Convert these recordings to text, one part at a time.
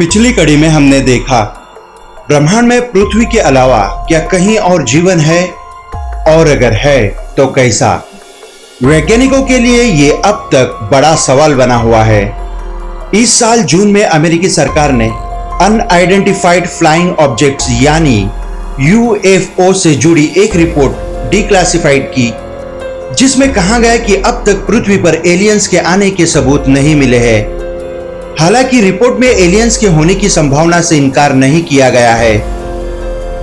पिछली कड़ी में हमने देखा ब्रह्मांड में पृथ्वी के अलावा क्या कहीं और जीवन है, और अगर है तो कैसा। वैज्ञानिकों के लिए ये अब तक बड़ा सवाल बना हुआ है। इस साल जून में अमेरिकी सरकार ने अनआइडेंटिफाइड फ्लाइंग ऑब्जेक्ट्स यानी यूएफओ से जुड़ी एक रिपोर्ट डिक्लासिफाइड की, जिसमें कहा गया कि अब तक पृथ्वी पर एलियंस के आने के सबूत नहीं मिले हैं। हालांकि रिपोर्ट में एलियंस के होने की संभावना से इनकार नहीं किया गया है।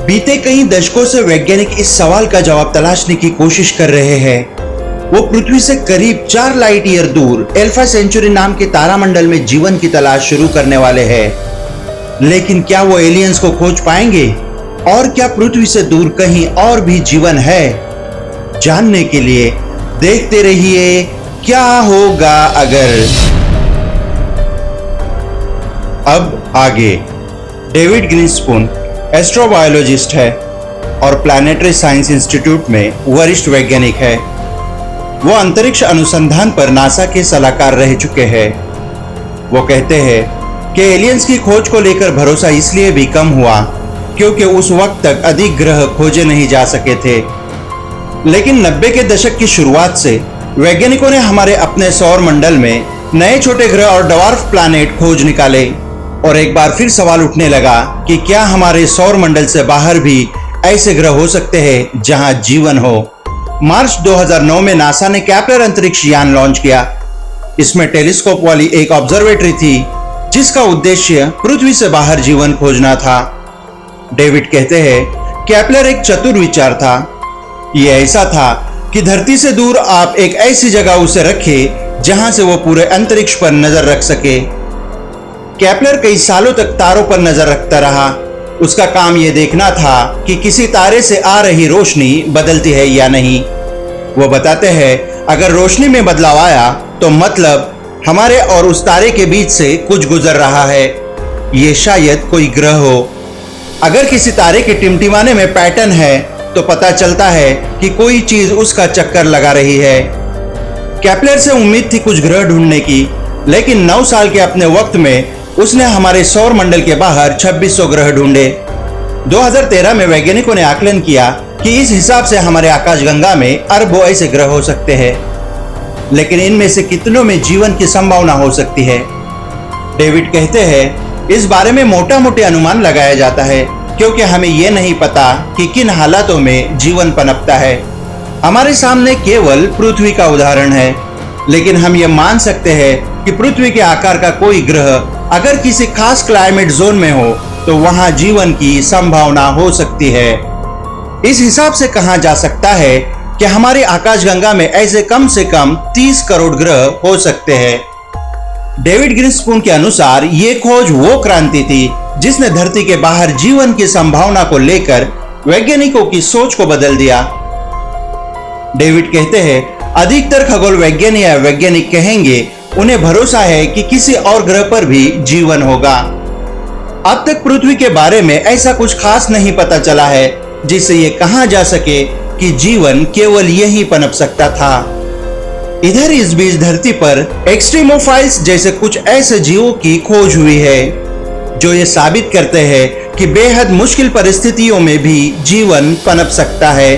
बीते कई दशकों से वैज्ञानिक इस सवाल का जवाब तलाशने की कोशिश कर रहे हैं। वो पृथ्वी से करीब 4 लाइट ईयर दूर अल्फा सेंचुरी नाम के तारामंडल में जीवन की तलाश शुरू करने वाले हैं। लेकिन क्या वो एलियंस को खोज पाएंगे, और क्या पृथ्वी से दूर कहीं और भी जीवन है? जानने के लिए देखते रहिए क्या होगा अगर। अब आगे। डेविड ग्रिन्सपून एस्ट्रोबायोलॉजिस्ट है और प्लैनेटरी साइंस इंस्टीट्यूट में वरिष्ठ वैज्ञानिक है। वो अंतरिक्ष अनुसंधान पर नासा के सलाहकार रह चुके हैं। वो कहते हैं कि एलियंस की खोज को लेकर भरोसा इसलिए भी कम हुआ क्योंकि उस वक्त तक अधिक ग्रह खोजे नहीं जा सके थे। लेकिन 90 के दशक की शुरुआत से वैज्ञानिकों ने हमारे अपने सौर मंडल में नए छोटे ग्रह और डवार्फ प्लैनेट खोज निकाले, और एक बार फिर सवाल उठने लगा कि क्या हमारे सौर मंडल से बाहर भी ऐसे ग्रह हो सकते हैं जहां जीवन हो। मार्च 2009 में नासा ने केपलर अंतरिक्ष यान लॉन्च किया। इसमें टेलीस्कोप वाली एक ऑब्जर्वेटरी थी जिसका उद्देश्य पृथ्वी से बाहर जीवन खोजना था। डेविड कहते हैं केपलर एक चतुर विचार था। यह ऐसा था कि धरती से दूर आप एक ऐसी जगह उसे रखें जहां से वो पूरे अंतरिक्ष पर नजर रख सके। केपलर कई सालों तक तारों पर नजर रखता रहा। उसका काम यह देखना था कि किसी तारे से आ रही रोशनी बदलती है या नहीं। वो बताते हैं अगर रोशनी में बदलाव आया तो मतलब हमारे और उस तारे के बीच से कुछ गुजर रहा है। ये शायद कोई ग्रह हो। अगर किसी तारे के टिमटिमाने में पैटर्न है तो पता चलता है कि कोई चीज उसका चक्कर लगा रही है। केपलर से उम्मीद थी कुछ ग्रह ढूंढने की, लेकिन 9 साल के अपने वक्त में उसने हमारे सौर मंडल के बाहर 2600 ग्रह ढूंढे। 2013 में वैज्ञानिकों ने आकलन किया कि इस हिसाब से हमारे आकाशगंगा में अरबों ऐसे ग्रह हो सकते हैं, लेकिन इनमें से कितनों में जीवन की संभावना हो सकती है। डेविड कहते हैं इस बारे में मोटा-मोटी अनुमान लगाया जाता है क्योंकि हमें यह नहीं पता कि किन हालातों में जीवन पनपता है। हमारे सामने केवल पृथ्वी का उदाहरण है, लेकिन हम यह मान सकते हैं कि पृथ्वी के आकार का कोई ग्रह अगर किसी खास क्लाइमेट जोन में हो तो वहां जीवन की संभावना हो सकती है। इस हिसाब से कहा जा सकता है कि हमारी आकाशगंगा में ऐसे कम से कम 30 करोड़ ग्रह हो सकते हैं। डेविड ग्रिन्सपून के अनुसार ये खोज वो क्रांति थी जिसने धरती के बाहर जीवन की संभावना को लेकर वैज्ञानिकों की सोच को बदल दिया। डेविड कहते हैं अधिकतर खगोल वैज्ञानिक या वैज्ञानिक कहेंगे उन्हें भरोसा है कि किसी और ग्रह पर भी जीवन होगा। अब तक पृथ्वी के बारे में ऐसा कुछ खास नहीं पता चला है जिससे ये कहा जा सके कि जीवन केवल यहीं पनप सकता था। इधर इस बीच धरती पर एक्सट्रीमोफाइल्स जैसे कुछ ऐसे जीवों की खोज हुई है जो ये साबित करते हैं कि बेहद मुश्किल परिस्थितियों में भी जीवन पनप सकता है।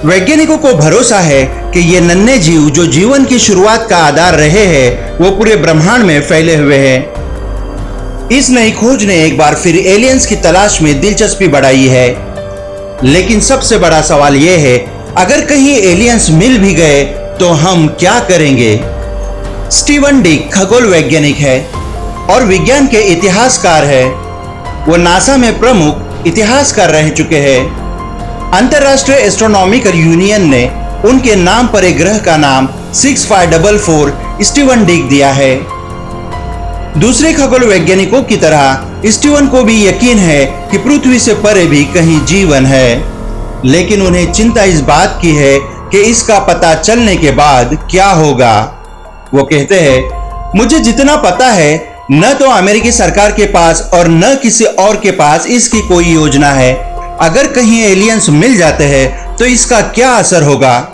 वैज्ञानिकों को भरोसा है कि ये नन्हे जीव जो जीवन की शुरुआत का आधार रहे हैं वो पूरे ब्रह्मांड में फैले हुए हैं। इस नई खोज ने एक बार फिर एलियंस की तलाश में दिलचस्पी बढ़ाई है। लेकिन सबसे बड़ा सवाल यह है अगर कहीं एलियंस मिल भी गए तो हम क्या करेंगे। स्टीवन डिक खगोल वैज्ञानिक है और विज्ञान के इतिहासकार है। वो नासा में प्रमुख इतिहासकार रह चुके हैं। अंतरराष्ट्रीय एस्ट्रोनॉमिकल यूनियन ने उनके नाम पर एक ग्रह का नाम 6544 स्टीवन डिक दिया है। दूसरे खगोल वैज्ञानिकों की तरह स्टीवन को भी यकीन है कि पृथ्वी से परे भी कहीं जीवन है, लेकिन उन्हें चिंता इस बात की है कि इसका पता चलने के बाद क्या होगा। वो कहते हैं मुझे जितना पता है न तो अमेरिकी सरकार के पास और न किसी और के पास इसकी कोई योजना है। अगर कहीं एलियंस मिल जाते हैं तो इसका क्या असर होगा।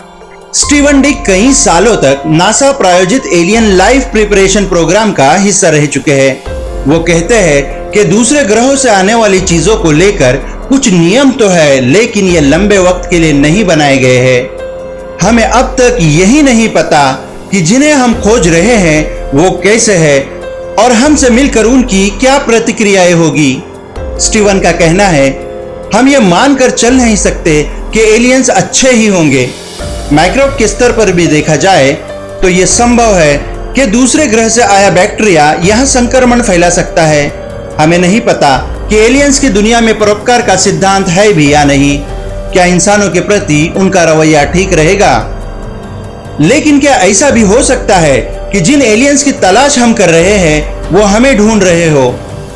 स्टीवन डिक कई सालों तक नासा प्रायोजित एलियन लाइफ प्रिपरेशन प्रोग्राम का हिस्सा रह चुके हैं। वो कहते हैं कि दूसरे ग्रहों से आने वाली चीजों को लेकर कुछ नियम तो है, लेकिन ये लंबे वक्त के लिए नहीं बनाए गए हैं। हमें अब तक यही नहीं पता कि जिन्हें हम खोज रहे हैं वो कैसे है और हमसे मिलकर उनकी क्या प्रतिक्रियाएं होगी। स्टीवन का कहना है, हम ये मानकर चल नहीं सकते कि एलियंस अच्छे ही होंगे। माइक्रोब के स्तर पर भी देखा जाए तो ये संभव है कि दूसरे ग्रह से आया बैक्टीरिया यहाँ संक्रमण फैला सकता है। हमें नहीं पता कि एलियंस की दुनिया में परोपकार का सिद्धांत है भी या नहीं। क्या इंसानों के प्रति उनका रवैया ठीक रहेगा? लेकिन क्या ऐसा भी हो सकता है कि जिन एलियंस की तलाश हम कर रहे हैं वो हमें ढूंढ रहे हो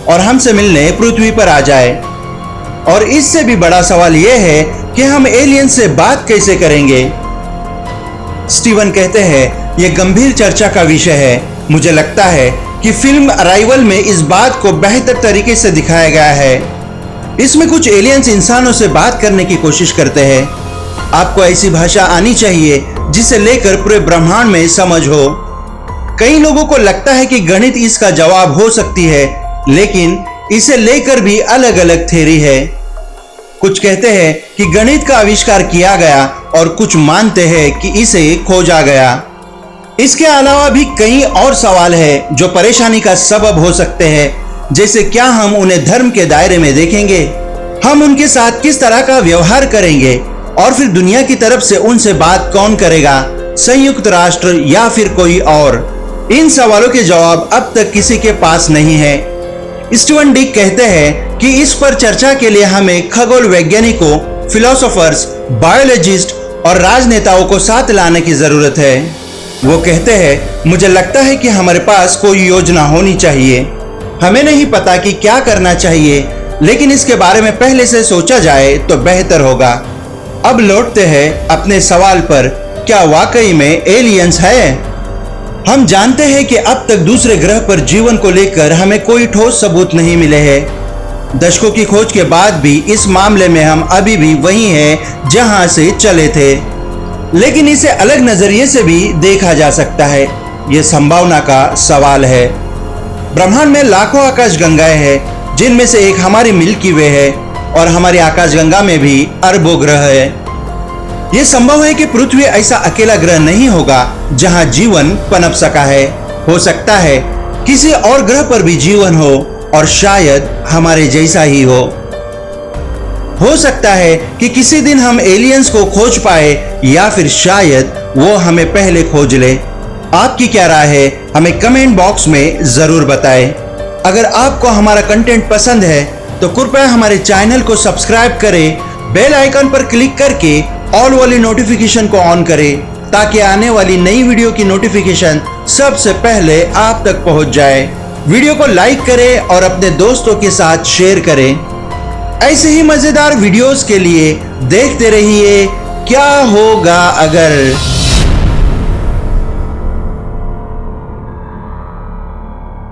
और हमसे मिलने पृथ्वी पर आ जाए? और इससे भी बड़ा सवाल यह है कि हम एलियन से बात कैसे करेंगे? स्टीवन कहते हैं, यह गंभीर चर्चा का विषय है। मुझे लगता है कि फिल्म अराइवल में इस बात को बेहतर तरीके से दिखाया गया है। इसमें कुछ एलियंस इंसानों से बात करने की कोशिश करते हैं। आपको ऐसी भाषा आनी चाहिए जिसे लेकर पूरे ब्रह्मांड में समझ हो। कई लोगों को लगता है कि गणित इसका जवाब हो सकती है, लेकिन इसे लेकर भी अलग अलग थ्योरी है। कुछ कहते हैं कि गणित का आविष्कार किया गया और कुछ मानते हैं कि इसे खोजा गया। इसके अलावा भी कई और सवाल हैं जो परेशानी का सबब हो सकते हैं, जैसे क्या हम उन्हें धर्म के दायरे में देखेंगे, हम उनके साथ किस तरह का व्यवहार करेंगे, और फिर दुनिया की तरफ से उनसे बात कौन करेगा, संयुक्त राष्ट्र या फिर कोई और। इन सवालों के जवाब अब तक किसी के पास नहीं है। स्टीवन डिक कहते हैं कि इस पर चर्चा के लिए हमें खगोल वैज्ञानिकों, फिलोसोफर्स, बायोलॉजिस्ट और राजनेताओं को साथ लाने की जरूरत है। वो कहते हैं, मुझे लगता है कि हमारे पास कोई योजना होनी चाहिए। हमें नहीं पता कि क्या करना चाहिए, लेकिन इसके बारे में पहले से सोचा जाए तो बेहतर होगा। अब लौटते हैं अपने सवाल पर, क्या वाकई में एलियंस है? हम जानते हैं कि अब तक दूसरे ग्रह पर जीवन को लेकर हमें कोई ठोस सबूत नहीं मिले हैं। दशकों की खोज के बाद भी इस मामले में हम अभी भी वहीं हैं जहां से चले थे। लेकिन इसे अलग नजरिए से भी देखा जा सकता है। यह संभावना का सवाल है। ब्रह्मांड में लाखों आकाशगंगाएं हैं, जिनमें से एक हमारी मिल्की वे है, और हमारी आकाशगंगा में भी अरबों ग्रह है। यह संभव है कि पृथ्वी ऐसा अकेला ग्रह नहीं होगा जहां जीवन पनप सका है। हो सकता है किसी और ग्रह पर भी जीवन हो, और शायद हमारे जैसा ही हो सकता है कि किसी दिन हम एलियंस को खोज पाए, या फिर शायद वो हमें पहले खोज ले। आपकी क्या राय है? हमें कमेंट बॉक्स में जरूर बताएं। अगर आपको हमारा कंटेंट पसंद है तो कृपया हमारे चैनल को सब्सक्राइब करें, बेल आइकन पर क्लिक करके ऑल वाली नोटिफिकेशन को ऑन करें, ताकि आने वाली नई वीडियो की नोटिफिकेशन सबसे पहले आप तक पहुंच जाए। वीडियो को लाइक करें और अपने दोस्तों के साथ शेयर करें। ऐसे ही मजेदार वीडियोस के लिए देखते रहिए क्या होगा अगर।